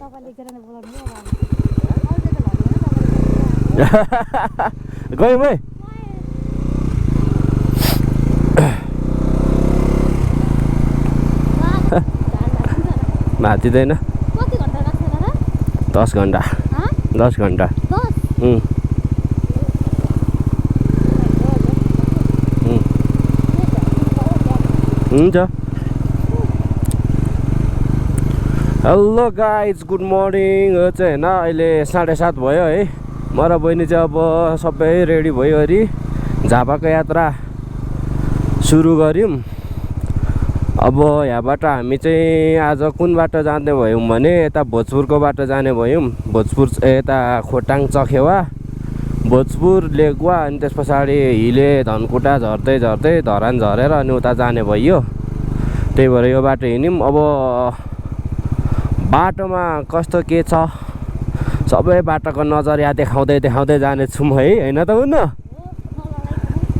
गयौँ है भाँचिँदैन 10 घन्टा 10 घन्टा हुन्छ हेलो गाइज गुड मर्निङ चाहिँ होइन अहिले 7:30 भयो है म र बहिनी चाहिँ अब सबै रेडी भयो अरे झापाको यात्रा सुरु गऱ्यौँ अब यहाँबाट हामी चाहिँ आज कुन बाटो जाँदै भयौँ भने यता भोजपुरको बाटो जाने भयौँ भोजपुर यता खोटाङ चखेवा भोजपुर लेगुवा अनि त्यस पछाडि हिले धनकुटा झर्दै झर्दै धरान झरेर अनि उता जाने भयो त्यही भएर यो बाटो हिँड्यौँ अब बाटोमा कस्तो के छ सबै बाटोको नजरिया देखाउँदै देखाउँदै जाने छौँ है होइन त हुन्न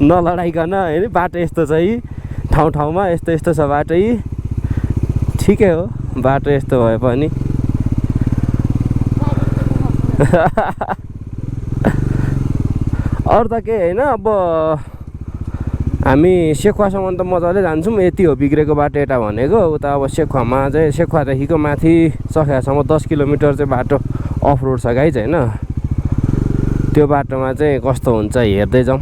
नलडाइकन होइन बाटो यस्तो छ है ठाउँ ठाउँमा यस्तो यस्तो छ बाटो यी ठिकै हो बाटो यस्तो भए पनि अरू त के होइन अब हामी सेखुवासम्म त मजाले जान्छौँ यति हो बिग्रेको बाटो यता भनेको उता अब सेखुवामा चाहिँ सेखुवादेखिको माथि चखेवासम्म 10 किलोमिटर चाहिँ बाटो अफ रोड छ गाइज होइन त्यो बाटोमा चाहिँ कस्तो हुन्छ हेर्दै जाउँ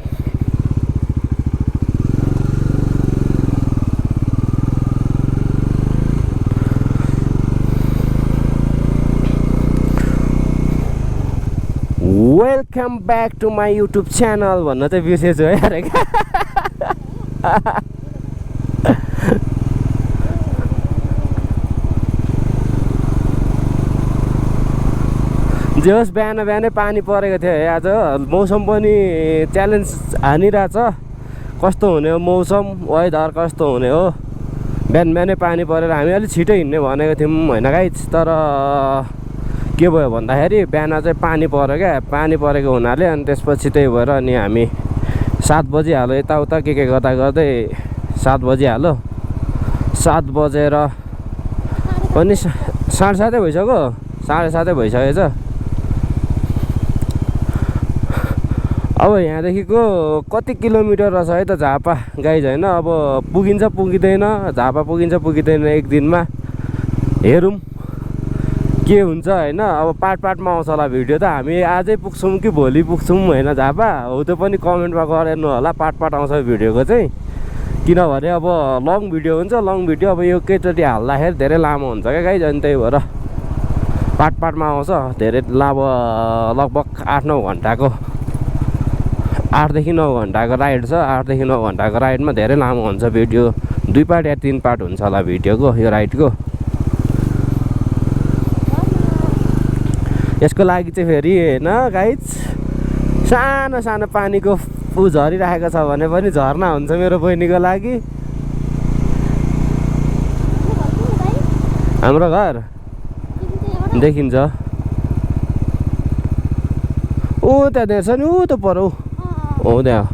welcome back to my YouTube channel भन्न चाहिँ बिर्सेछु है अरे जे होस् बिहान बिहानै पानी परेको थियो है आज मौसम पनि च्यालेन्ज हानिरहेछ कस्तो हुने हो मौसम वेदर कस्तो हुने हो बिहान बिहानै पानी परेर हामी अलिक छिटो हिँड्ने भनेको थियौँ होइन गाइज तर के भयो भन्दाखेरि बिहान चाहिँ पानी पऱ्यो क्या पानी परेको हुनाले अनि त्यसपछि त्यही भएर अनि हामी 7 बजिहाल्यो यताउता के गर्दा गर्दै 7 बजिहाल्यो 7 बजेर पनि 7:30 भइसक्यो 7:30 भइसकेछ अब यहाँदेखिको कति किलोमिटर रहेछ है त झापा गाइज होइन अब पुगिन्छ पुगिँदैन झापा पुगिन्छ पुगिँदैन एक दिनमा हेरौँ के हुन्छ होइन अब पार्टमा आउँछ होला भिडियो त हामी आजै पुग्छौँ कि भोलि पुग्छौँ होइन झापा हो त्यो पनि कमेन्टमा गरिदिनु होला पार्ट आउँछ भिडियोको चाहिँ किनभने अब लङ भिडियो हुन्छ लङ भिडियो अब यो एकैचोटि हाल्दाखेरि धेरै लामो हुन्छ क्या गाइज अनि त्यही भएर पार्टमा आउँछ धेरै लामो लगभग 8-9 घन्टाको 8 देखि 9 घन्टाको राइड छ 8 देखि 9 घन्टाको राइडमा धेरै लामो हुन्छ भिडियो 2 पार्ट या 3 पार्ट हुन्छ होला भिडियोको यो राइडको यसको लागि चाहिँ फेरि होइन गाइज सानो सानो पानीको झरिरहेको छ भने पनि झर्ना हुन्छ मेरो बहिनीको लागि हाम्रो घर देखिन्छ ऊ त्यहाँ देख्छ नि ऊ त पर हो त्यहाँ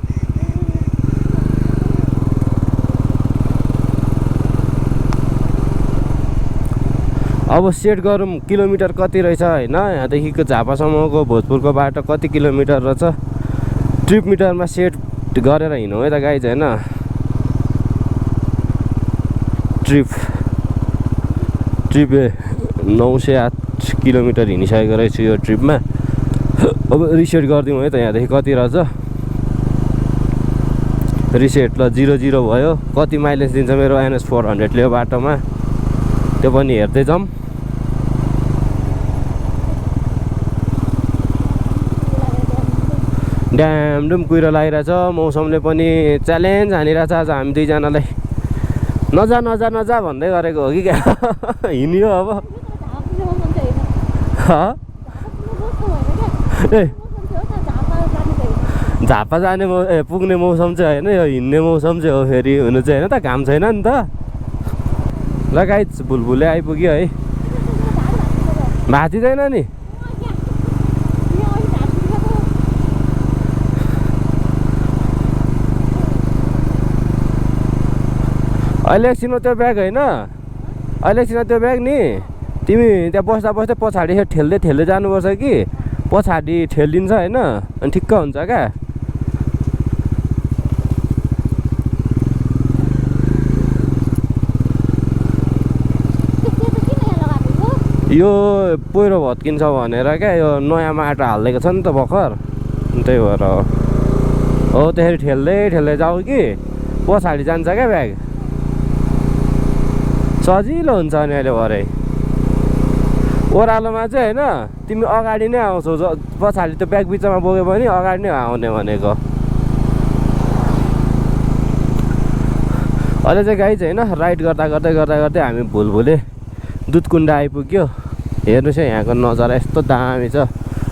अब सेट गरौँ किलोमिटर कति रहेछ होइन यहाँदेखिको झापासम्मको भोजपुरको बाटो कति किलोमिटर रहेछ ट्रिप मिटरमा सेट गरेर हिँडौँ है त गाइज होइन ट्रिप 908 किलोमिटर हिँडिसकेको रहेछु यो ट्रिपमा अब रिसेट गरिदिउँ है त यहाँदेखि कति रहेछ रिसेट ल 0-0 भयो कति माइलेज दिन्छ मेरो NS 400ले यो बाटोमा त्यो पनि हेर्दै जाउँ ड्याम कुहिरो लागिरहेछ मौसमले पनि च्यालेन्ज हानिरहेछ आज हामी दुईजनालाई नजा भन्दै गरेको हो कि क्या हिँड्यो अब झापा जाने पुग्ने मौसम चाहिँ होइन यो हिँड्ने मौसम चाहिँ हो फेरि हुनु चाहिँ होइन त घाम छैन नि त ल गाइज भुलभुले आइपुग्यो है भाँचिँदैन नि अहिले एकछिनमा त्यो ब्याग होइन अहिले एकछिनमा त्यो ब्याग नि तिमी त्यहाँ बस्दा बस्दै पछाडि ठेल्दै ठेल्दै जानुपर्छ कि पछाडि ठेलिन्छ होइन अनि ठिक्क हुन्छ क्या। यो पहिरो भत्किन्छ भनेर क्या यो नयाँ माटो हालिदिएको छ नि त भर्खर, त्यही भएर हो त्यसरी ठेल्दै ठेल्दै जाऊ कि पछाडि जान्छ क्या ब्याग, सजिलो हुन्छ अनि अहिले भरे। ओह्रालोमा चाहिँ होइन तिमी अगाडि नै आउँछौ, पछाडि त ब्याग बिचमा बोक्यो भने अगाडि नै आउने भनेको। अहिले चाहिँ गाइज होइन राइड गर्दा गर्दै गर्दा गर्दै हामी भुलभुले दुधकुण्ड आइपुग्यो। हेर्नुहोस् है यहाँको नजारा यस्तो दामी छ।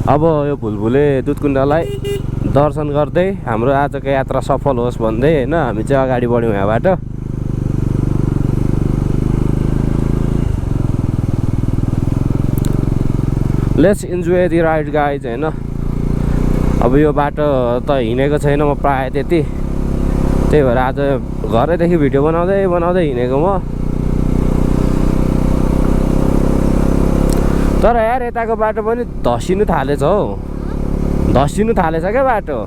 अब यो भुलभुले दुधकुण्डलाई दर्शन गर्दै हाम्रो आजको यात्रा सफल होस् भन्दै होइन हामी चाहिँ अगाडि बढ्यौँ यहाँबाट। Let's enjoy the ride guys होइन। अब यो बाटो त हिँडेको छैन म प्रायः त्यति, त्यही भएर आज घरैदेखि भिडियो बनाउँदै बनाउँदै हिँडेको म। तर यार यताको बाटो पनि धसिनु थालेछ हौ, धसिनु थालेछ क्या बाटो।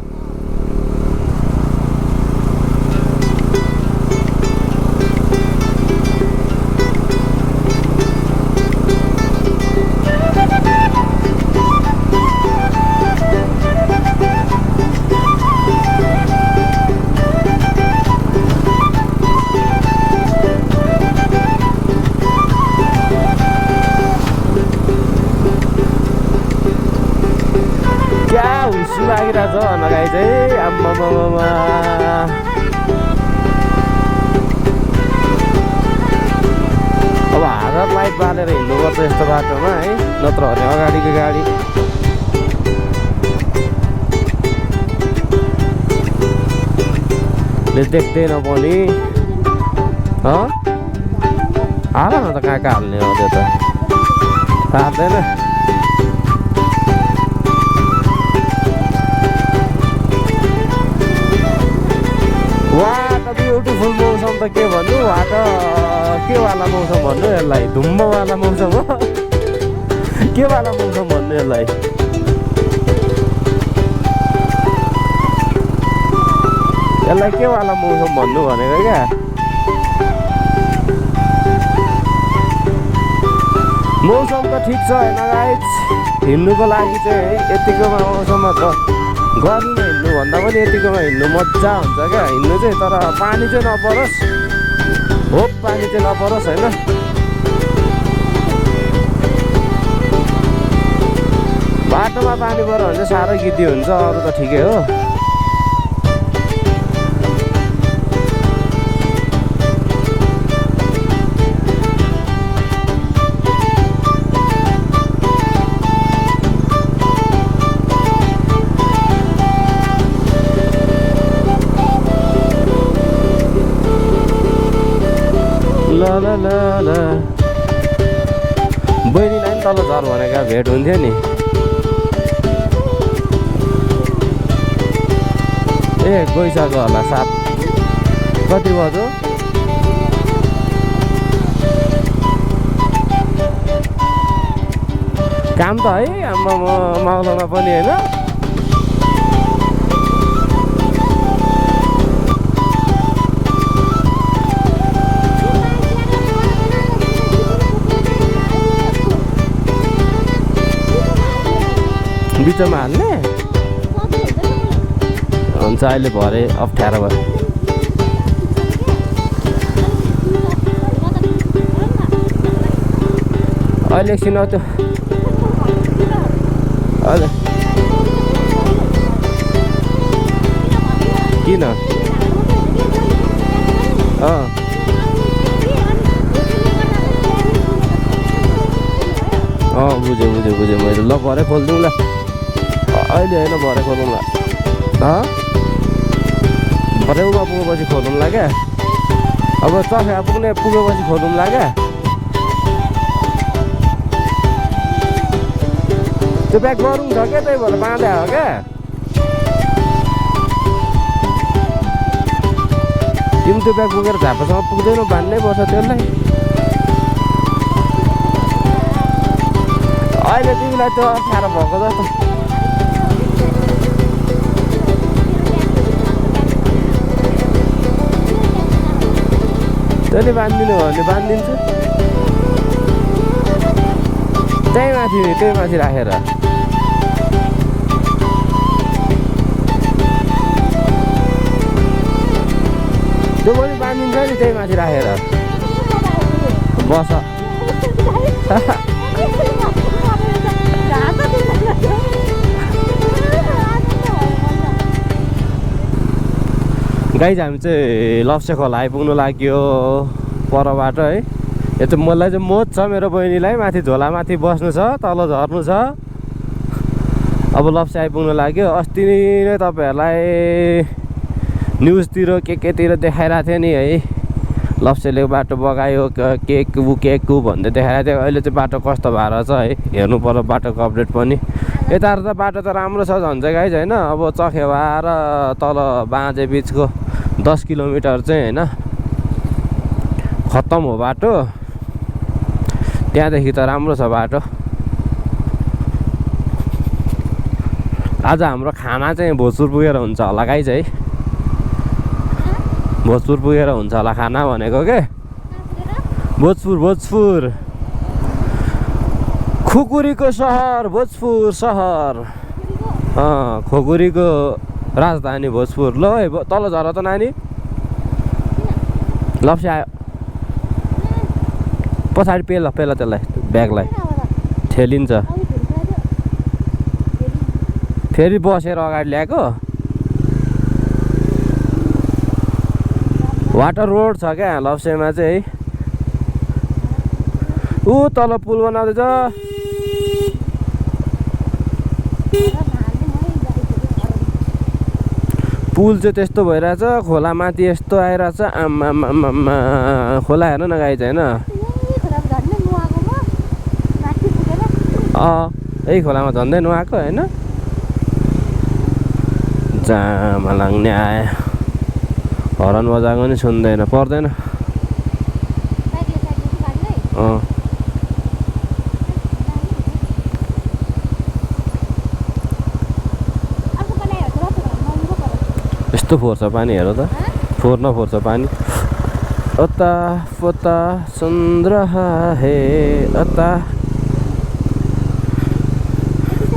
लागिरहेछ नगाई चाहिँ आम्मामामा। अब हाजर लाइट बालेर हिँड्नुपर्छ यस्तो बाटोमा है, नत्र भने अगाडिको गाडीले देख्दैन पनि। हाल न त कहाँ कहाँ हाल्ने हो त्यो त हाल्दैन। वाट ब्युटिफुल मौसम त के भन्नु, वाट के वाला मौसम भन्नु यसलाई, धुम्म वाला मौसम हो के वाला मौसम भन्नु यसलाई। यसलाई के वाला मौसम भन्नु भनेको क्या। मौसम त ठिक छ होइन गाइज, हिँड्नुको लागि चाहिँ यतिको मौसममा त गर्मीमा हिँड्नु भन्दा पनि यतिकोमा हिँड्नु मजा हुन्छ क्या हिँड्नु चाहिँ। तर पानी चाहिँ नपरोस्, होप पानी चाहिँ नपरोस् होइन। बाटोमा पानी पऱ्यो भने चाहिँ साह्रै गिद्दी हुन्छ, अरू त ठिकै हो। ल ल ल बहिनीलाई पनि तल झर भनेको भेट हुन्थ्यो नि। ए गइसक्यो होला 7 कति बज्यो? काम त है आम्मा माउलामा पनि होइन। बिचमा हाल्ने हुन्छ, अहिले भरे अप्ठ्यारो भयो। अहिले एकछिन त्यो अहिले किन बुझेँ मैले। ल भरे खोलिदिउँ ल, अहिले होइन भरे खोलौँ ल। भरेउमा पुगेपछि खोलौँला क्या। अब चखा पुगेपछि खोलौँला क्या। त्यो ब्याग गरौँ छ क्या, त्यही भएर बाँधे हो क्या। तिमी त्यो ब्याग बोकेर झापासम्म पुग्दैनौ, बाँध्नै पर्छ त्यसलाई। अहिले तिमीलाई त्यो अप्ठ्यारो भएको जस्तो तैँले बाँधिदिनु हो भने बाँधिदिन्छु त्यही माथि राखेर त्यो पनि बाँधिदिन्छ नि त्यही माथि राखेर बस गाइज हामी चाहिँ लप्से खोला आइपुग्नु लाग्यो परबाट है यो चाहिँ मलाई चाहिँ मोज छ मेरो बहिनीलाई माथि झोलामाथि बस्नु छ तल झर्नु छ अब लप्से आइपुग्नु लाग्यो अस्ति नै तपाईँहरूलाई न्युजतिर केतिर देखाइरहेको थियो नि है लप्सेले बाटो बगायो केक भन्दै देखाइरहेको थियो अहिले चाहिँ बाटो कस्तो भएर छ है हेर्नु पर्यो बाटोको अपडेट पनि यता त बाटो त राम्रो छ झन् चाहिँ गाइज होइन अब चखेवा र तल बाँझे बिचको 10 किलोमिटर चाहिँ होइन खत्तम हो बाटो त्यहाँदेखि त राम्रो छ बाटो आज हाम्रो खाना चाहिँ भोजपुर पुगेर हुन्छ होला गाइज है भोजपुर पुगेर हुन्छ होला खाना भनेको के भोजपुर खुकुरीको सहर भोजपुर सहर खुकुरीको राजधानी भोजपुर ल तल झर त नानी लप्से आयो पछाडि पेल त्यसलाई ब्यागलाई ठेलिन्छ फेरि बसेर अगाडि ल्याएको वाटर रोड छ क्या लप्सेमा चाहिँ है ऊ तल पुल बनाउँदैछ पुल चाहिँ त्यस्तो भइरहेछ खोला माथि यस्तो आइरहेछ आम्मा खोला हेर्नु न गाइज होइन यही खोलामा झन्डै नुहाएको होइन जामा लाग्ने आयो हरन बजाएको नि सुन्दैन पर्दैन यस्तो फोर्छ पानी हेर त फोर्छ पानी अता पोता सुन रहा है अता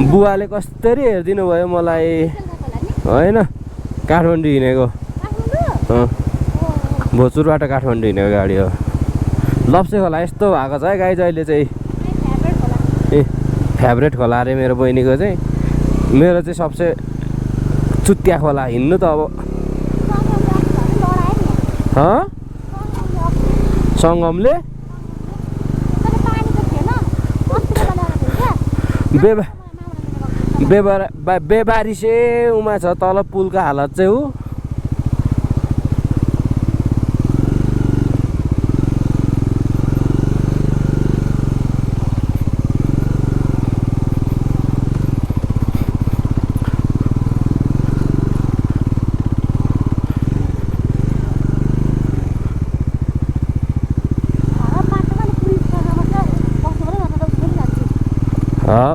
बुवाले कसरी हेरिदिनु भयो मलाई होइन काठमाडौँ हिँडेको भोजपुरबाट काठमाडौँ हिँडेको गाडी हो लप्से खोला यस्तो भएको छ है गाइज अहिले चाहिँ ए फेभरेट खोला अरे मेरो बहिनीको चाहिँ मेरो चाहिँ सबसे चुत्या खोला हिँड्नु त अब सङ्गमले बेबारिसे उमा छ तल पुलको हालत चाहिँ हो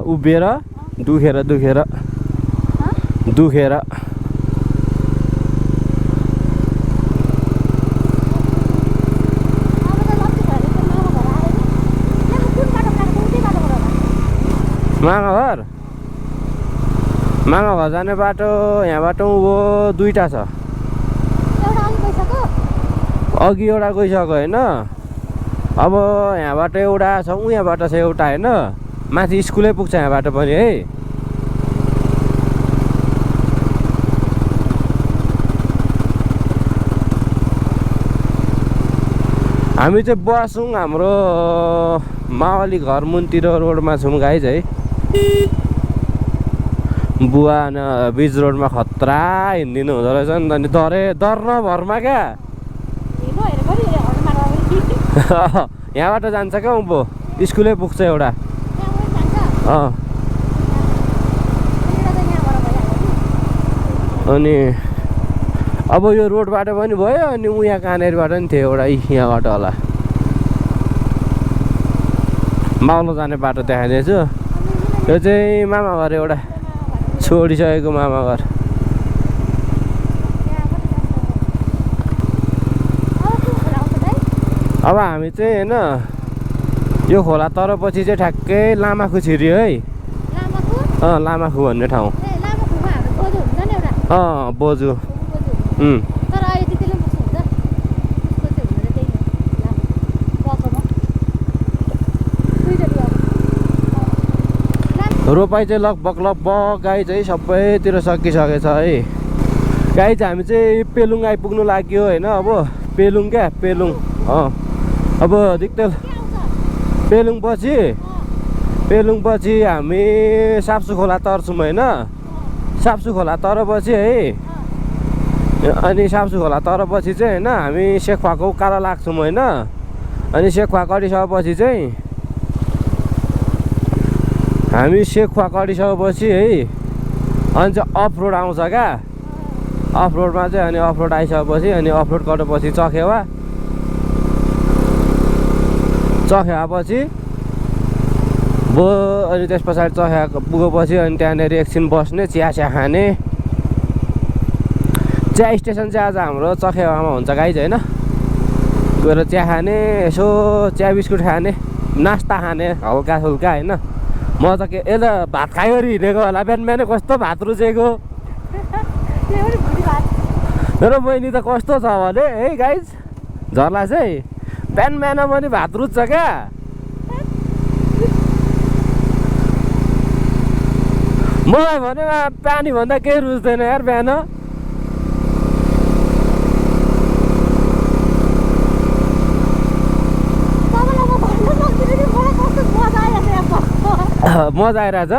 उभिएर दुखेर मागाघर जाने बाटो यहाँबाट उँभो दुईटा छ अघि एउटा गइसक्यो होइन अब यहाँबाट एउटा छ यहाँबाट छ एउटा होइन माथि स्कुलै पुग्छ यहाँबाट पनि है हामी चाहिँ बसौँ हाम्रो मावली घर मुनतिर रोडमा छौँ गाइज है बुवा बीच रोडमा खतरा हिँडिदिनु हुँदो रहेछ नि त नि डर नभरमा क्या यहाँबाट जान्छ क्या उँभो स्कुलै पुग्छ एउटा अनि अब यो रोडबाट पनि भयो अनि यहाँ कहाँनिरबाट नि थियो एउटा यहाँबाट होला माउलो जाने बाटो देखाइदिएछु यो चाहिँ मामा घर एउटा छोडिसकेको मामा घर। अब हामी चाहिँ होइन यो खोला तर पछि चाहिँ ठ्याक्कै लामाखु छिर्यो है। लामाखु भन्ने ठाउँ। बोजू। रोपाइ चाहिँ लगभग गाई चाहिँ सबैतिर सकिसकेछ है। गाई चाहिँ हामी चाहिँ पेलुङ आइपुग्नु लाग्यो होइन। अब पेलुङ क्या पेलुङ। अब दिक्तेल पेलुङ पछि हामी साप्सु खोला तर्छौँ होइन। साप्सु खोला तरपछि है। अनि साप्सु खोला तरपछि चाहिँ होइन हामी सेखुवाको उकालो लाग्छौँ होइन। अनि सेखुवा कटिसकेपछि चाहिँ हामी सेखुवा कटिसकेपछि है अनि चाहिँ अफ रोड आउँछ क्या। अफ रोडमा चाहिँ अनि अफ रोड आइसकेपछि अनि अफ रोड कटेपछि चखेवापछि अनि त्यस पछाडि चखेवा पुगेपछि अनि त्यहाँनिर एकछिन बस्ने चिया खाने। चिया स्टेसन चाहिँ आज हाम्रो चखेवामा हुन्छ गाई चाहिँ होइन। गएर चिया खाने यसो चिया बिस्कुट खाने नास्ता खाने हल्का फुल्का होइन। म त के यसो भात खाइवरी हिँडेको होला बिहान कस्तो भात रुचेको। मेरो बहिनी त कस्तो छ भने है गाइज झर्ला चाहिँ बिहान पनि भात रुच्छ क्या। मलाई भने पानी भन्दा केही रुच्दैन यार बिहान। मजा आइरहेछ।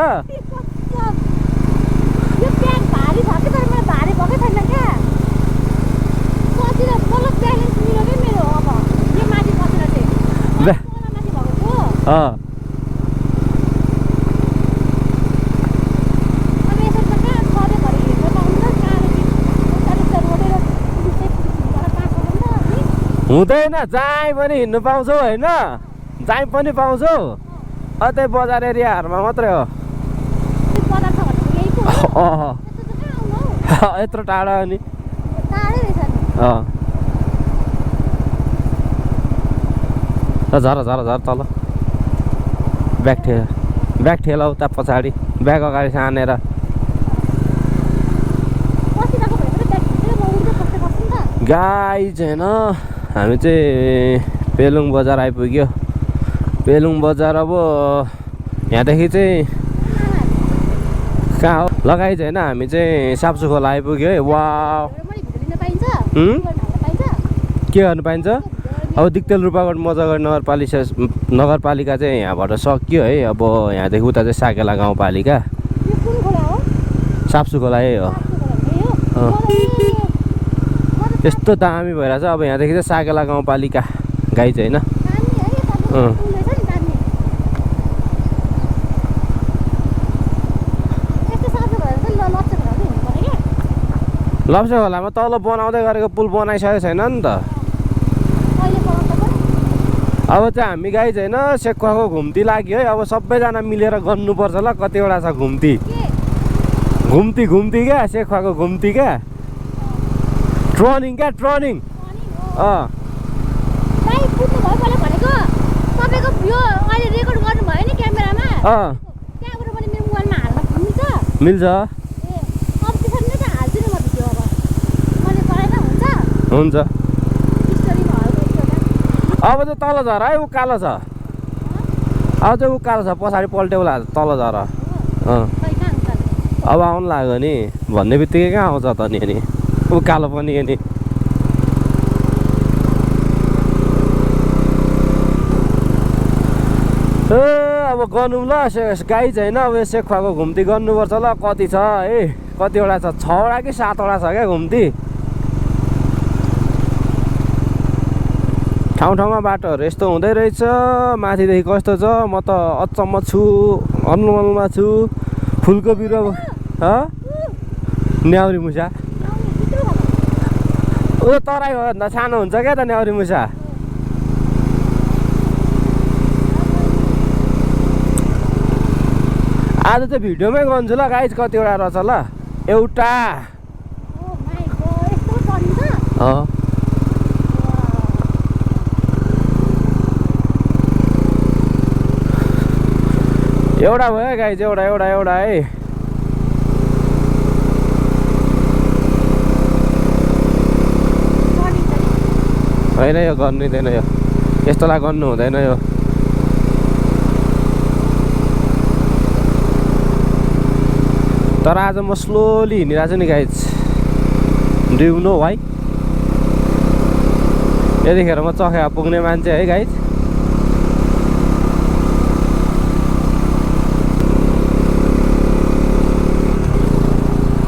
हुँदैन जहीँ पनि हिँड्नु पाउँछौ होइन। जहीँ पनि पाउँछौ अतै बजार एरियाहरूमा मात्रै हो। यत्रो टाढा अनि झर तल ब्याग ठेला उता पछाडि ब्याग अगाडि सानेर। गाई चाहिँ होइन हामी चाहिँ पेलुङ बजार आइपुग्यो। पेलुङ बजार अब यहाँदेखि चाहिँ कहाँ हो लगाइ चाहिँ होइन हामी चाहिँ साप्सु खोला आइपुग्यो है। वाह के गर्नु पाइन्छ। अब दिक्तेल रूपाकोट मजागढ नगरपालिका चाहिँ यहाँबाट सकियो है। अब यहाँदेखि उता चाहिँ साकेला गाउँपालिका साप्सु खोला यही हो। यस्तो दामी भइरहेछ। अब यहाँदेखि चाहिँ साकेला गाउँपालिका गाई चाहिँ होइन। लप्से खोलामा तल बनाउँदै गरेको पुल बनाइसकेको छैन नि त। अब चाहिँ हामी गाई चाहिँ होइन सेखुवाको घुम्ती लाग्यो है। अब सबैजना मिलेर गर्नुपर्छ ल। कतिवटा छ घुम्ती क्या सेखुवाको घुम्ती क्या ट्रनिङ क्या ट्रनिङ। मिल्छ हुन्छ। अब चाहिँ तल झर है उकालो छ। अब चाहिँ उकालो छ पछाडि पल्टेउला तल झर। अब आउनु लाग्यो नि भन्ने बित्तिकै कहाँ आउँछ त नि अनि उकालो पनि नि। अब गर्नु ल गाई चाहिँ होइन। अब सेखुवाको घुम्ती गर्नुपर्छ ल। कति छ है कतिवटा छ 6वटा कि 7वटा छ क्या घुम्ती। ठाउँमा बाटोहरू यस्तो हुँदै रहेछ। माथिदेखि कस्तो छ म त अचम्म छु अनुमलमा छु। फुलको बिरुवा न्याउरी मुसा ऊ तराई हो भन्दा सानो हुन्छ क्या त न्याउरी मुसा। आज चाहिँ भिडियोमै गर्छु ल गाइज कतिवटा रहेछ ल एउटा एउटा भयो गाइज एउटा है होइन यो गर्नु हुँदैन यो यस्तोलाई गर्नु हुँदैन यो तर आज म स्लोली हिँडिरहेको छु नि guys do you know why यतिखेर म चखेवा पुग्ने मान्छे है गाइज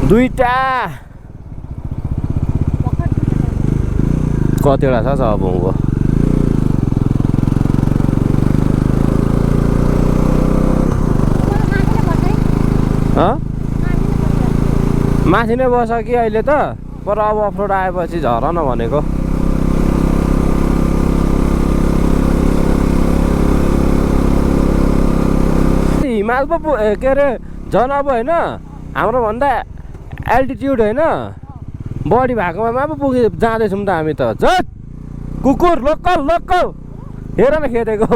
दुईटा कतिवटा छ अब उँभो माथि नै बस कि अहिले त पर अब अफरोड आएपछि झर न भनेको हिमाल पो के अरे झन् अब होइन हाम्रो भन्दा एल्टिट्युड होइन बढी भएकोमा पो जाँदैछौँ त हामी त झट कुकुर लोकल हेर न खेदेको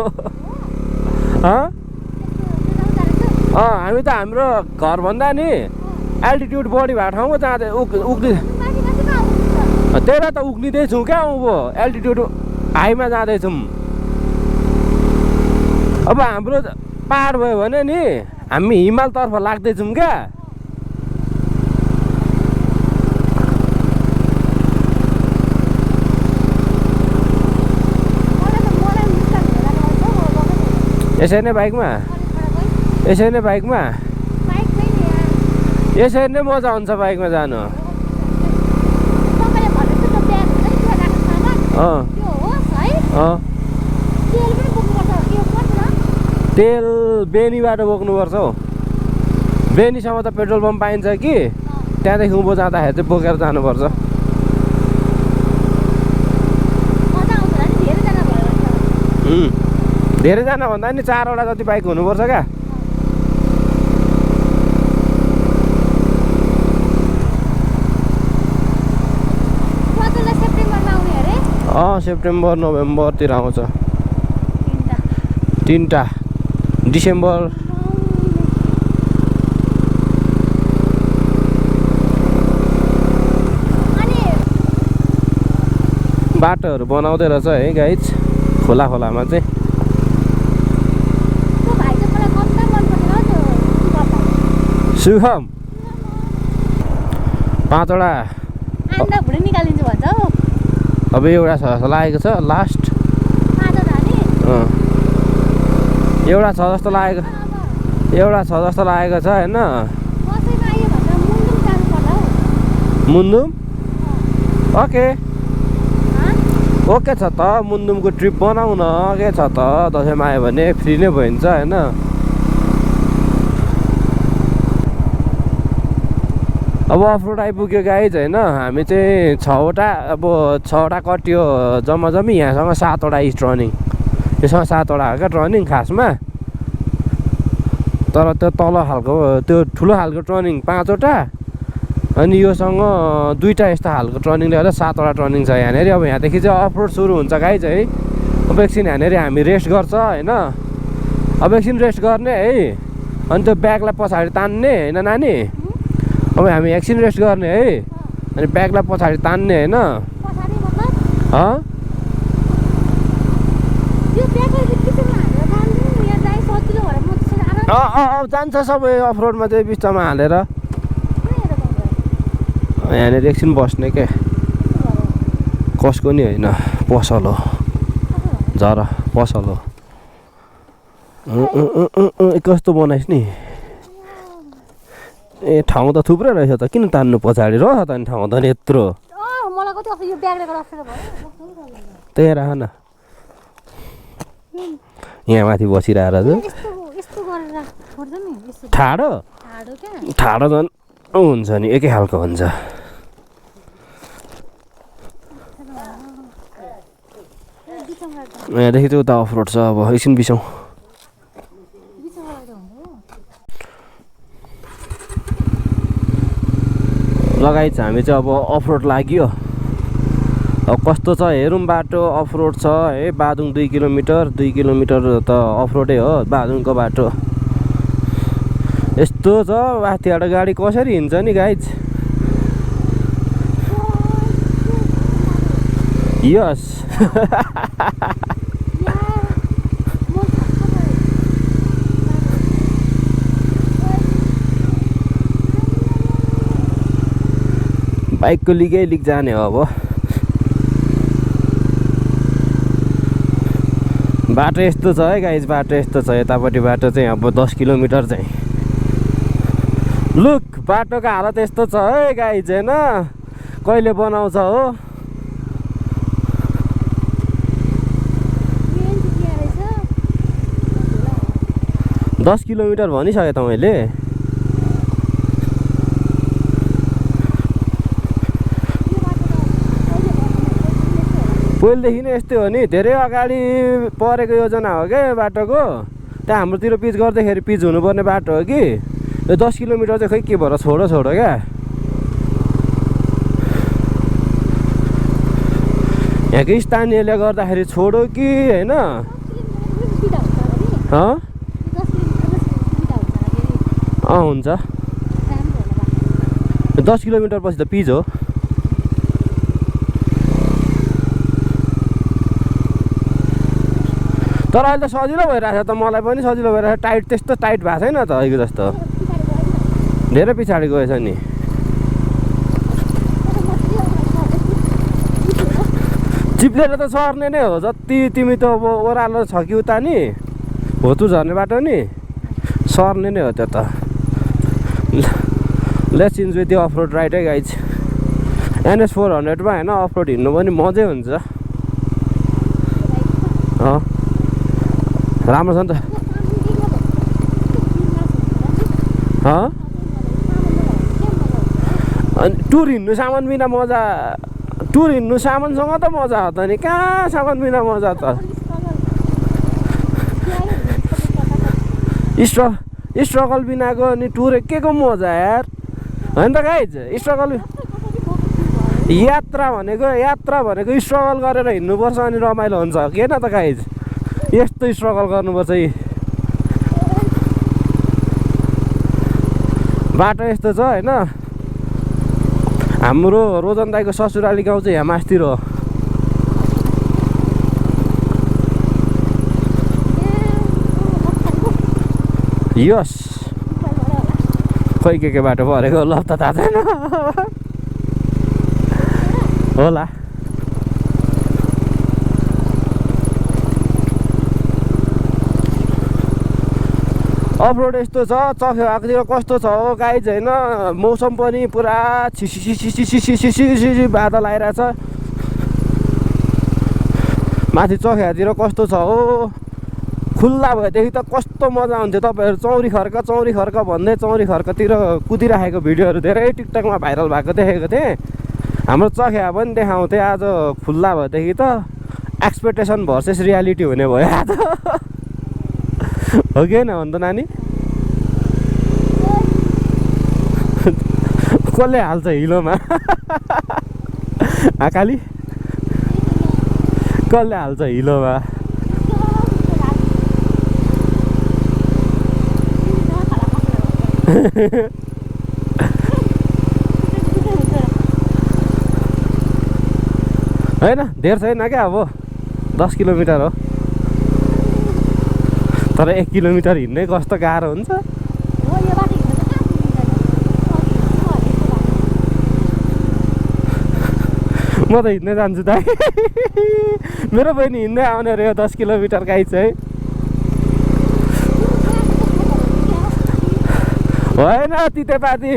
हामी त हाम्रो घरभन्दा नि एल्टिट्युड बढी भएको ठाउँमा जाँदै उक्लि त्यही त उक्लिँदैछौँ क्या उँभो एल्टिट्युड हाईमा जाँदैछौँ अब हाम्रो पार भयो भने नि हामी हिमालतर्फ लाग्दैछौँ क्या यसरी नै बाइकमा यसरी नै मजा हुन्छ बाइकमा जानु तेल बेनीबाट बोक्नुपर्छ हौ बेनीसम्म त पेट्रोल पम्प पाइन्छ कि त्यहाँदेखि उँभो जाँदाखेरि चाहिँ बोकेर जानुपर्छ धेरैजना भन्दा नि 4वटा जति बाइक हुनुपर्छ क्या सेप्टेम्बर नोभेम्बरतिर आउँछ 3टा डिसेम्बर बाटोहरू बनाउँदै रहेछ है गाइज खोलामा चाहिँ सुखम 5वटा अब एउटा छ जस्तो लागेको छ लास्ट एउटा छ जस्तो लागेको छ होइन मुन्दुम ओके छ त मुन्दुमको ट्रिप बनाऊ न के छ त दसैँमा आयो भने फ्री नै भइन्छ होइन अब अफरोड आइपुग्यो गाइज होइन हामी चाहिँ 6वटा कट्यो जम्मी यहाँसँग 7वटा इस्ट रनिङ यसमा 7वटा हो क्या टर्निङ खासमा तर त्यो तल खालको त्यो ठुलो खालको टर्निङ 5वटा अनि योसँग 2टा यस्तो खालको टर्निङले गर्दा 7वटा टर्निङ छ यहाँनिर अब यहाँदेखि चाहिँ अफरोड सुरु हुन्छ गाइज है अब एकछिन यहाँनिर हामी रेस्ट गर्छ होइन अब एकछिन रेस्ट गर्ने है अनि त्यो ब्यागलाई पछाडि तान्ने होइन नानी अब हामी एकछिन रेस्ट गर्ने है अनि ब्यागलाई पछाडि तान्ने होइन जान्छ सबै अफरोडमा चाहिँ बिस्तारमा हालेर यहाँनिर एकछिन बस्ने के कसको नि होइन पसल हो झर पसल हो कस्तो बनाइस् नि ए ठाउँ त थुप्रै रहेछ त किन तान्नु पछाडि रहेछ त नि ठाउँ त नि यत्रो त्यही राख न यहाँ माथि बसिरहेर ठाडो झन् हुन्छ नि एकै खालको हुन्छ यहाँदेखि चाहिँ उता अफरोड छ अब एकछिन बिसौँ लगायत हामी चाहिँ अब अफरोड लाग्यो। अब कस्तो छ हेरौँ बाटो। अफरोड छ है, बादुङ 2 किलोमिटर त अफरोडै हो बादुङको बाटो। यस्तो छ माथिबाट गाडी कसरी हिँड्छ नि गाइज। यस बाइकको लिगै लिग जाने हो अब। बाटो यस्तो छ है गाइज, बाटो यस्तो छ। यतापट्टि बाटो चाहिँ अब 10 किलोमिटर चाहिँ। लुक बाटोको हालत यस्तो छ है गाइज होइन, कहिले बनाउँछ हो। दस किलोमिटर भनिसकेँ तपाईँले। पहिलेदेखि नै यस्तै हो नि, धेरै अगाडि परेको योजना हो क्या बाटोको। त्यहाँ हाम्रोतिर पिच गर्दाखेरि पिच हुनुपर्ने बाटो हो कि। यो 10 किलोमिटर चाहिँ खै के भएर छोडो क्या। यहाँको स्थानीयले गर्दाखेरि छोडो कि होइन। हुन्छ 10 किलोमिटर पछि त पिच हो। तर अहिले त सजिलो भइरहेछ त, मलाई पनि सजिलो भइरहेछ। टाइट त्यस्तो टाइट भएको छैन त अहिलेको जस्तो। धेरै पछाडि गएछ नि। चिप्लेर त सर्ने नै हो। जति तिमी त अब ओह्रालो छ कि उता नि होतु झर्ने बाटो नि सर्ने नै हो त्यो त। लेट्स इन्जोय त्यो अफरोड राइड है गाइज। NS 400मा होइन अफरोड हिँड्नु पनि मजै हुन्छ। राम्रो छ नि त। अनि टुर हिँड्नु सामान बिना मजा, टुर हिँड्नु सामानसँग त मजा हो त नि, कहाँ सामान बिना मजा त। स्ट्रगल बिनाको अनि टुर के को मजा यार, होइन त गाइज। स्ट्रगल यात्रा भनेको स्ट्रगल गरेर हिँड्नुपर्छ अनि रमाइलो हुन्छ के न त गाइज। यस्तो स्ट्रगल गर्नुपर्छ यी बाटो यस्तो छ होइन। हाम्रो रोजन दाईको ससुराली गाउँ चाहिँ यहाँ मास्तिर हो। यस खोइ के बाटो परेको ल त थाहा छैन होला। अफरोड यस्तो छ। चख्यो आएकोतिर कस्तो छ हो गाइज होइन। मौसम पनि पुरा छिसी बादल आइरहेछ। माथि चख्यातिर कस्तो छ हो। खुल्ला भएदेखि त कस्तो मजा हुन्थ्यो। तपाईँहरू चौरी खर्क भन्दै चौरी खर्कतिर कुदिराखेको भिडियोहरू धेरै टिकटकमा भाइरल भएको देखेको थिएँ। हाम्रो चख्या पनि देखाउँथे। आज खुल्ला भएदेखि त एक्सपेक्टेसन भर्सेस रियालिटी हुने भयो आज हो कि होइन भन् त नानी। कसले हाल्छ हिलोमा आकाली, कसले हाल्छ हिलोमा। होइन धेर छैन क्या, अब 10 किलोमिटर हो। तर 1 किलोमिटर हिँड्नै कस्तो गाह्रो हुन्छ। म त हिँड्दै जान्छु त मेरो बहिनी हिँड्दै आउने रह्यो 10 किलोमिटर गाई चाहिँ। होइन तितेपाती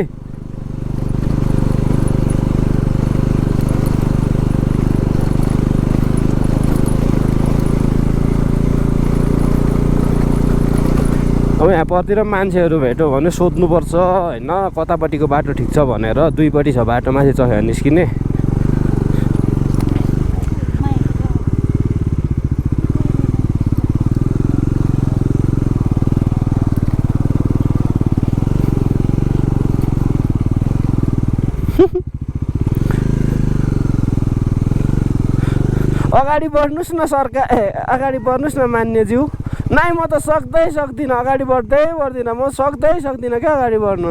अब यहाँ परतिर मान्छेहरू भेट्यो भने सोध्नुपर्छ होइन कतापट्टिको बाटो ठिक छ भनेर। दुईपट्टि छ बाटो, माथि चख्या निस्किने। अगाडि बढ्नुस् न सरकार, अगाडि बढ्नुस् न मान्यज्यू। नाइ म त सक्दिनँ, अगाडि बढ्दिनँ, म सक्दिनँ क्या अगाडि बढ्नु।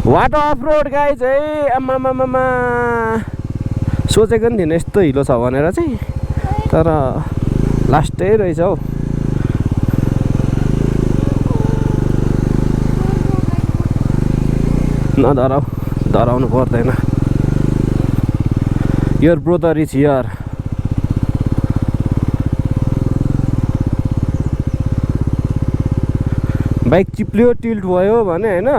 वाटर अफ रोड गाइज है। आमामामा सोचेको नि थिएन यस्तो हिलो छ भनेर चाहिँ, तर लास्टै रहेछ हौ। डराउनु पर्दैन। Your brother is here. Bike चिप्लियो टिल्ट भयो भने होइन,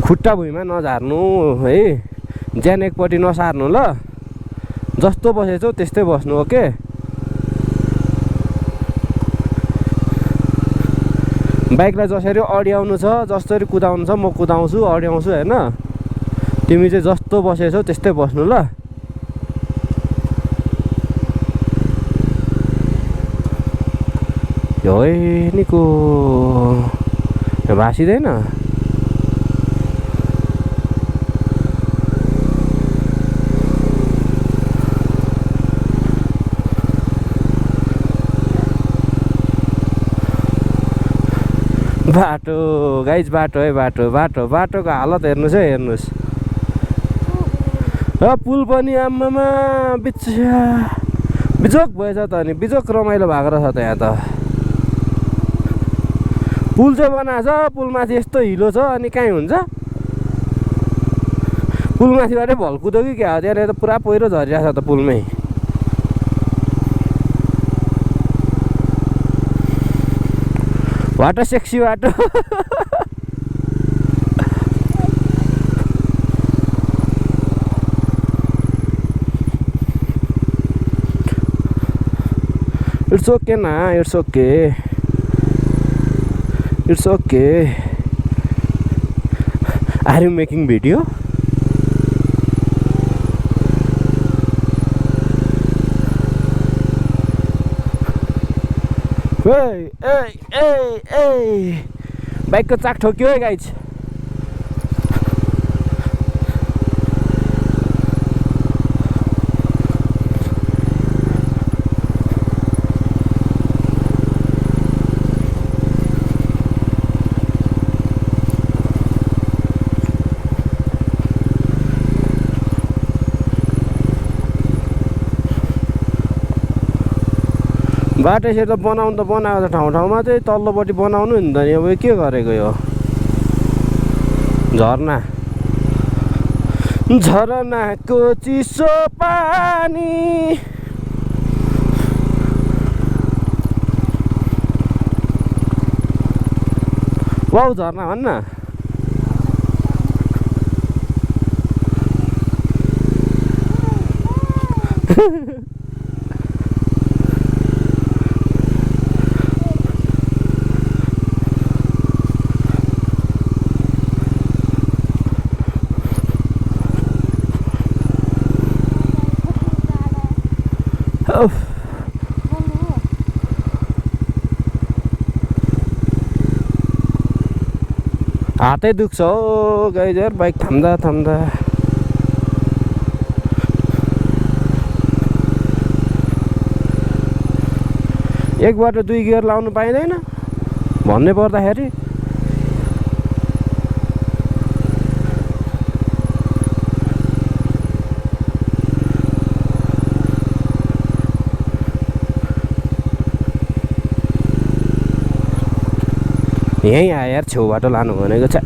खुट्टा भुइँमा नझार्नु है, ज्यान एकपट्टि नसार्नु ल। जस्तो बसेछौ त्यस्तै बस्नु, ओके। बाइकलाई जसरी अड्याउनु छ, जसरी कुदाउनु छ म कुदाउँछु, अड्याउँछु होइन। तिमी चाहिँ जस्तो बसेछौ त्यस्तै बस्नु ल। है निको भाँसिँदैन। बाटो गाइज, बाटो है, बाटोको हालत हेर्नुहोस् है, हेर्नुहोस्। र पुल पनि आम्मामा बिजोक भएछ त, अनि बिजोक रमाइलो भएको रहेछ त। यहाँ त पुल चाहिँ बनाएको छ, पुलमाथि यस्तो हिलो छ, अनि कहीँ हुन्छ पुलमाथिबाटै भल्कुदो कि क्या हो। त्यहाँनिर त पुरा पहिरो झरिरहेको छ त पुलमै। बाटो सेक्सी बाटो। इट्स ओके ना, it's okay, it's okay. Are you making video? बाइकको चाक ठोक्यो है गाइज। बाटो यसरी त बनाउनु त बनाएको छ, ठाउँमा चाहिँ तल्लोपट्टि बनाउनु नि त। अब के गरेको यो झरनाको चिसो पानी। वाउ झरना भन्न। हातै दुख्छ हो गाइज यार, बाइक थाम्दा थाम्दा। एकबाट 2 गियर लाउनु पाइँदैन भन्ने पर्दाखेरि। यहीँ आयो यार, छेउबाट लानु भनेको छ।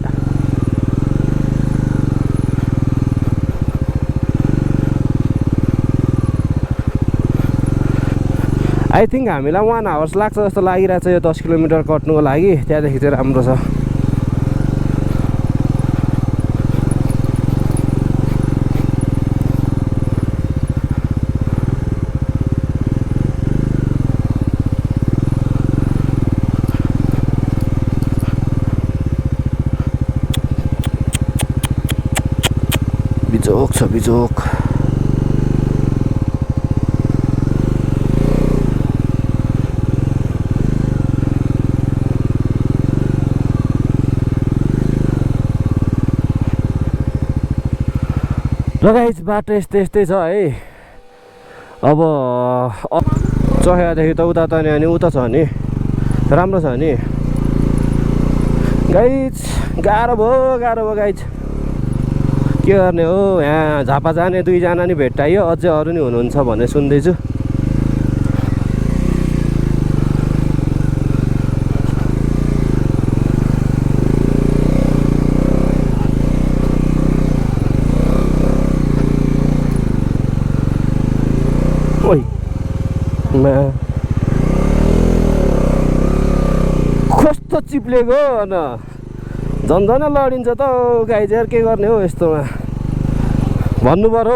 आई थिङ्क हामीलाई 1 आवर्स लाग्छ जस्तो लागिरहेछ यो 10 किलोमिटर कट्नुको लागि। त्यहाँदेखि चाहिँ राम्रो छ। बिजोक छ बिजोक। ल गाइस बाटो यस्तै छ है। अब चखेदेखि त उता त नि अनि उता छ नि राम्रो छ नि गाइस। गाह्रो भयो गाइस, के गर्ने हो। यहाँ झापा जाने 2 जना नि भेट्टाइयो, अझै अरू नि हुनुहुन्छ भन्ने सुन्दैछु। ओइ कस्तो चिप्लेको न, झन्झन लडिन्छ त गाइस यार, के गर्ने हो यस्तोमा। भन्नु पर्यो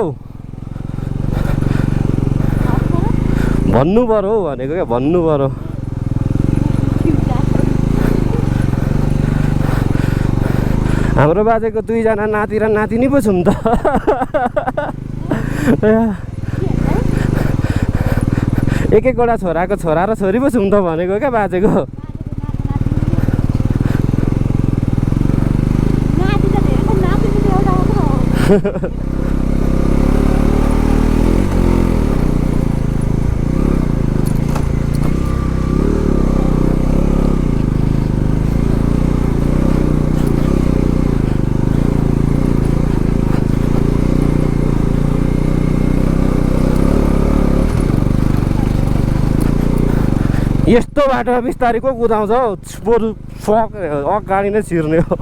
हौ भनेको क्या, भन्नु पर्यो। हाम्रो बाजेको 2 जना नाति र नातिनी पो छौँ त। एक-एकवटा छोराको छोरा र छोरी पो छौँ त भनेको क्या बाजेको। यस्तो बाटोमा बिस्तारै को कुदाउँछ हौ, बरु अगाडि नै छिर्ने हो।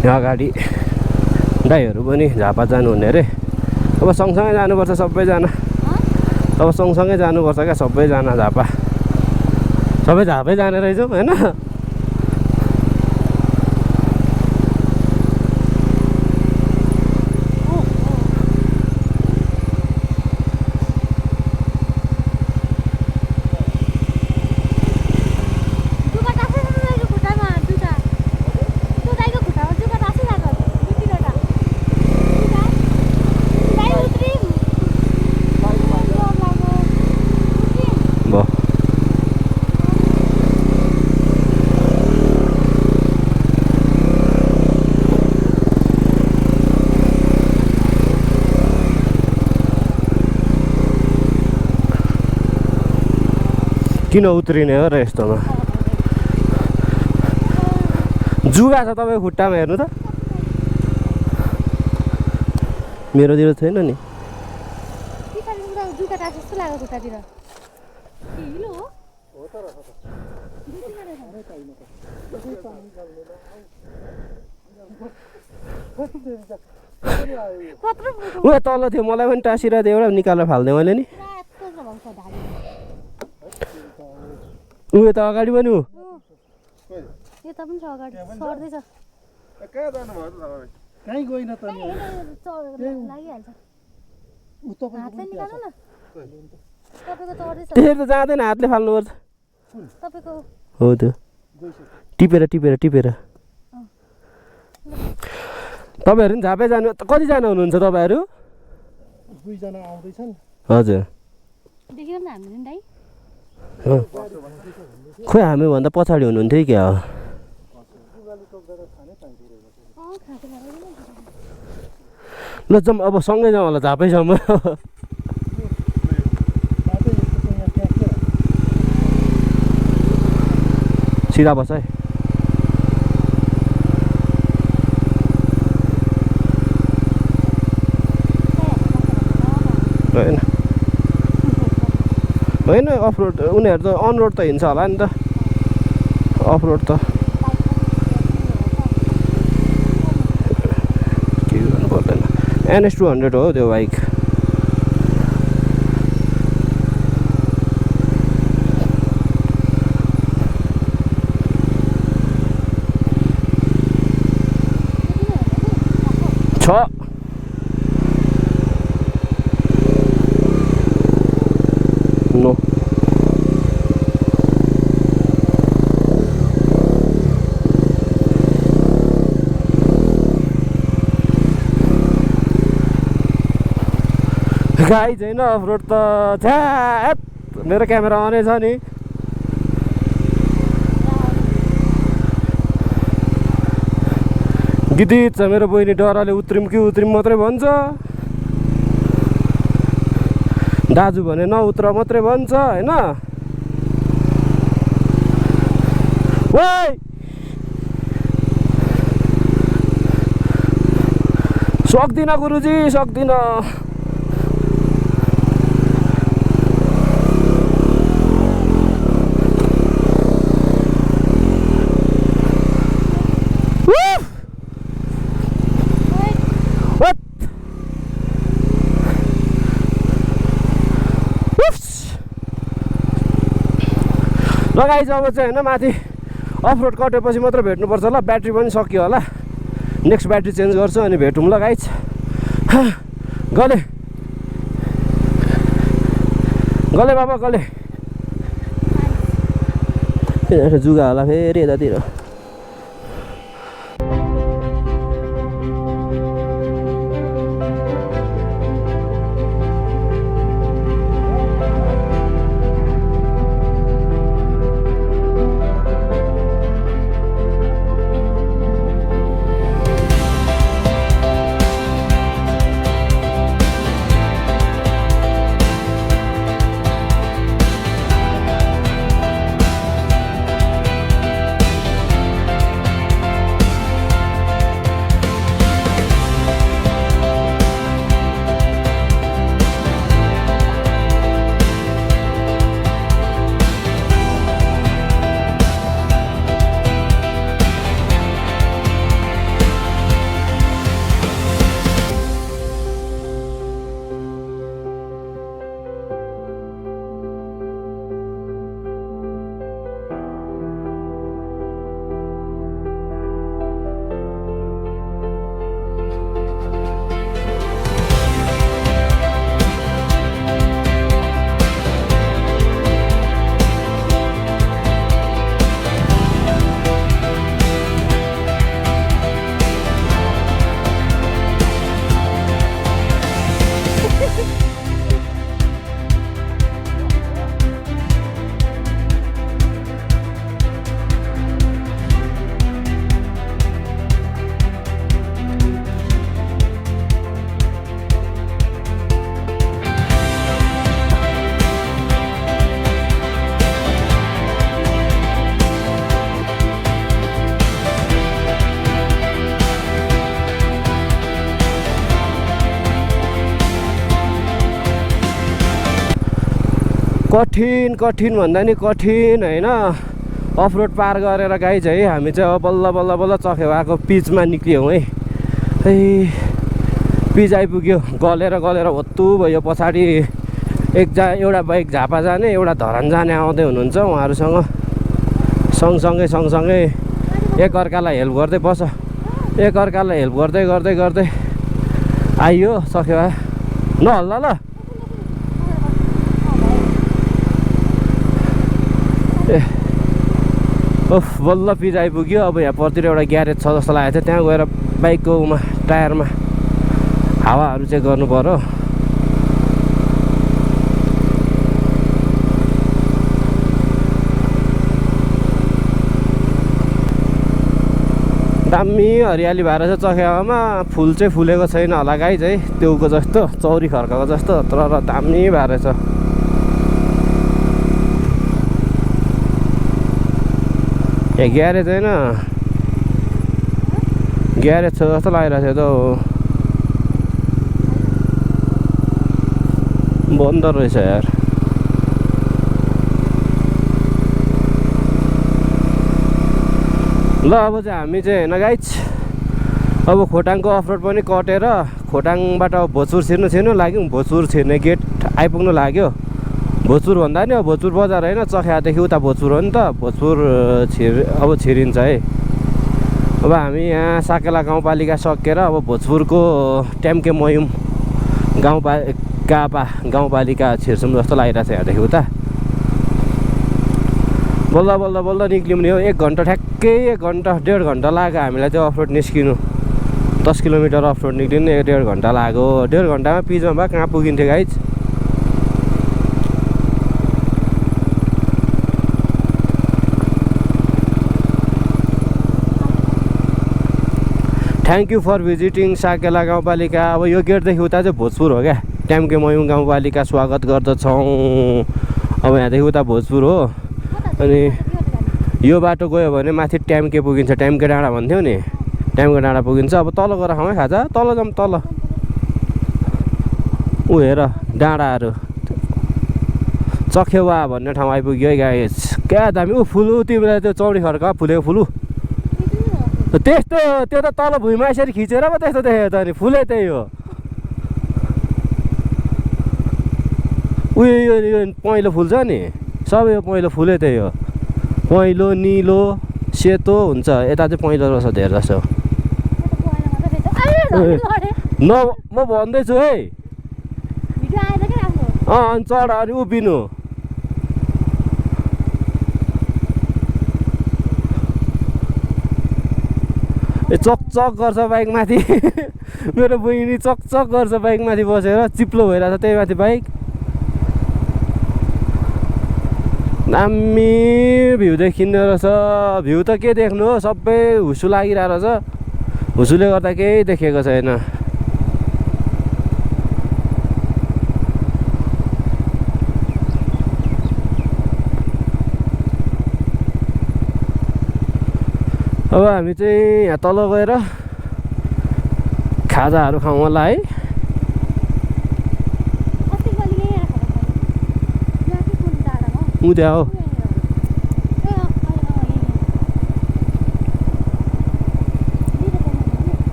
यहाँ अगाडि दाइहरू पनि झापा जानुहुने अरे। अब सँगसँगै जानुपर्छ सबैजना, अब सँगसँगै जानुपर्छ क्या सबैजना झापा, सबै झापै जाने रहेछौँ होइन। किन उत्रिने हो र यस्तोमा। जुगा छ तपाईँको खुट्टामा, हेर्नु त। मेरोतिर छैन नि। उयो तल थियो, मलाई पनि टाँसिरहेको थियो, एउटा निकालेर फाल्दै मैले नि। उयो त अगाडि पनि हो, यता पनि छ अगाडि सर्दैछ। कहाँ जानु भयो त तपाईँ? कहीँ गइन त नि, लागिहाल्छ। हातले निकाल्नु न, तपाईँको चढ्दैछ। त्यसरी त जाँदैन, हातले फाल्नुपर्छ। तपाईँको हो त्यो टिपेर तपाईँहरू पनि झापै जानु। कतिजना हुनुहुन्छ तपाईँहरू? 2 जना आउँदैछन्। हजुर देखिन त हामीले नि दाइ। खोइ हामीभन्दा पछाडि हुनुहुन्थ्यो क्या हो। ल जाउँ अब, सँगै जाउँ होला झापैसम्म। सिधा बस है। होइन अफ रोड, उनीहरू त अन रोड त हिँड्छ होला नि त, अफ रोड त के गर्नु पर्दैन। NS 200 हो त्यो बाइक। छ नो गाई छैन अफरोड त छ्याप मेरो क्यामेरा अनै छ नि गिदित छ मेरो बहिनी डराले उत्रिम कि उत्रिम मात्रै भन्छ दाजु भने नउत्र मात्रै भन्छ हैन ओइ सक्दिन गुरुजी सक्दिन लगाइ अब चाहिँ होइन माथि अफरोड कटेपछि मात्र भेट्नुपर्छ ल ब्याट्री पनि सकियो होला नेक्स्ट ब्याट्री चेन्ज गर्छु अनि भेटौँ ल गाइज गले गले बाबा गले जुगा होला फेरि यतातिर कठिन कठिन भन्दा नि कठिन होइन अफरोड पार गरेर गाइज है हामी चाहिँ अब बल्ल बल्ल बल्ल चखेवाको पिचमा निक्लियौँ है पिच आइपुग्यो गलेर गलेर होत्तु भयो पछाडि एउटा बाइक झापा जाने एउटा धरान जाने आउँदै हुनुहुन्छ उहाँहरूसँग सँगसँगै एकअर्कालाई हेल्प गर्दै बस एकअर्कालाई हेल्प गर्दै गर्दै गर्दै आइयो चखेवा नहल्ला ल ओफ बल्ल पिच आइपुग्यो अब यहाँ परतिर एउटा ग्यारेज छ जस्तो लागेको थियो त्यहाँ गएर बाइकको टायरमा हावाहरू चेक गर्नु पर्यो दामी हरियाली भएर चाहिँ चखेवामा फुल चाहिँ फुलेको छैन होला गाइज है त्योको जस्तो चौरी खर्काको जस्तो तर दामी भएर छ ए ग्यारेज होइन ग्यारेज छ जस्तो लागिरहेको थियो त बन्द रहेछ यार ल अब चाहिँ हामी चाहिँ होइन गाइज अब खोटाङको अफरोड पनि कटेर खोटाङबाट भोजपुर छिर्नु लाग्यौँ भोजपुर छिर्ने गेट आइपुग्नु लाग्यो भोजपुर भन्दा नि अब भोजपुर बजार होइन चखेवादेखि उता भोजपुर हो नि त भोजपुर अब छिरिन्छ है अब हामी यहाँ साकेला गाउँपालिका सकेर अब भोजपुरको ट्याम्के मयुम गाउँपालिका छिर्छौँ जस्तो लागिरहेको छ यहाँदेखि उता बल्ल बल्ल बल्ल निक्ल्यौँ नि हो 1 घन्टा ठ्याक्कै 1 घन्टा 1.5 घन्टा लाग्यो हामीलाई त्यो अफरोड निस्किनु 10 किलोमिटर अफ रोड निक्लिनु 1.5 घन्टा लाग्यो 1.5 घन्टामा पिचमा भए कहाँ पुगिन्थ्यो guys thank you for visiting Sakela गाउँपालिका अब यो गेटदेखि उता चाहिँ भोजपुर हो क्या ट्याम्के मयुङ गाउँपालिका स्वागत गर्दछौँ अब यहाँदेखि उता भोजपुर हो अनि यो बाटो गयो भने माथि ट्याम्के पुगिन्छ ट्याम्के डाँडा भन्थ्यौ नि ट्याम्के डाँडा पुगिन्छ अब तल गएर खाउँ है खाजा तल जाउँ तल ऊ हेर डाँडाहरू चखेवा भन्ने ठाउँ आइपुग्यो है गाइस क्या दामी ऊ फुलु तिमीलाई त्यो चौडी खर्का फुलेको फुलु त्यस्तो त्यो त तल भुइँमा यसरी खिचेर पो त्यस्तो देखेको त नि फुलै त्यही हो उयो यो पहेँलो फुल छ नि सबै यो पहेँलो फुलै त्यही हो पहेँलो निलो सेतो हुन्छ यता चाहिँ पहेँलो रहेछ धेरै जस्तो न म भन्दैछु है अनि चढ अनि उभिनु ए चकचक गर्छ बाइक माथि मेरो बहिनी चकचक गर्छ बाइक माथि बसेर चिप्लो भइरहेछ त्यही माथि बाइक दामी भ्यू देखिँदो रहेछ भ्यू त के देख्नु हो सबै हुसु लागिरहेको रहेछ हुसुले गर्दा केही देखेको छैन अब हामी चाहिँ यहाँ तल गएर खाजाहरू खाउँ होला है उद्या हो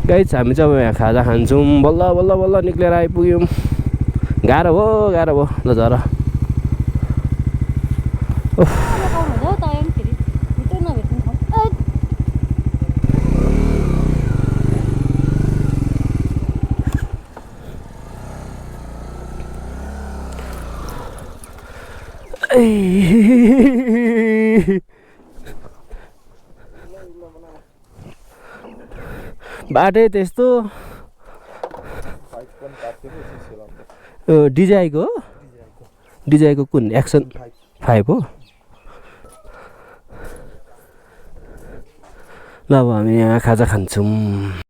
गाइस हामी चाहिँ अब यहाँ खाजा खान्छौँ बल्ल बल्ल बल्ल निक्लेर आइपुग्यौँ गाह्रो भयो ल झर बाटै त्यस्तो डिजाईको कुन एक्सन 5 हो ल अब हामी यहाँ खाजा खान्छौँ